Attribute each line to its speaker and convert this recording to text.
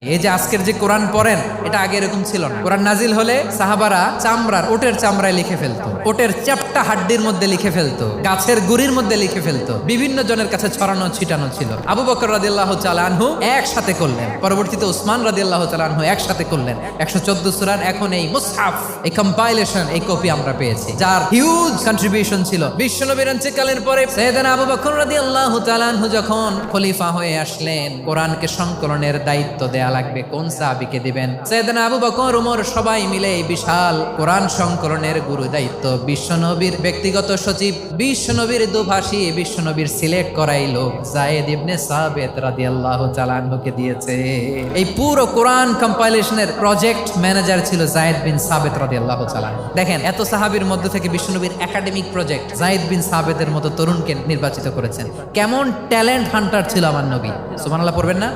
Speaker 1: এই যে আজকের যে কোরআন পড়েন এটা আগে এরকম ছিল না। কোরআন নাজিল হলে সাহাবারা ওটের চামড়ায় লিখে ফেলতো, ওটের চ্যাপ্টা হাড্ডির মধ্যে লিখে ফেলতো, গাছের গুড়ির মধ্যে লিখে ফেলতো, বিভিন্ন জনের কাছে ছড়ানো ছিটানো ছিল। আবু বকর রাদিয়াল্লাহু তাআলা আনহু একসাথে করলেন, পরবর্তীতে উসমান রাদিয়াল্লাহু তাআলা আনহু একসাথে করলেন 114 সূরার। এখন এই মুসহাফ, এই কম্পাইলেশন, এই কপি আমরা পেয়েছি, যার হিউজ কন্ট্রিবিউশন ছিল। বিশ্বনবীর ইন্তেকালের পরে সাইয়েদনা আবু বকর রাদিয়াল্লাহু তাআলা আনহু যখন খলিফা হয়ে আসলেন, কোরআনকে সংকলনের দায়িত্ব দেয়া লাগবে, কোন সাহাবীকে দিবেন? সাইয়েদনা আবু বকর, ওমর সবাই মিলে এই বিশাল কোরআন সংকলনের গুরু দায়িত্ব বিশ্বনবীর ব্যক্তিগত সচিব, বিশ্বনবীর দুভাষী, বিশ্বনবীর সিলেক্ট করাই লোক যায়েদ ইবনে সাবিত রাদিয়াল্লাহু তাআলা আনহুকে দিয়েছে। এই পুরো কোরআন কম্পাইলেশনের প্রজেক্ট ম্যানেজার ছিল যায়েদ বিন সাবিত রাদিয়াল্লাহু তাআলা। দেখেন, এত সাহাবীর মধ্যে থেকে বিশ্বনবীর একাডেমিক প্রজেক্ট যায়েদ বিন সাবিতের মতো তরুণকে নির্বাচিত করেছেন। কেমন ট্যালেন্ট হান্টার ছিল আমার নবী, সুবহানাল্লাহ পড়বেন না?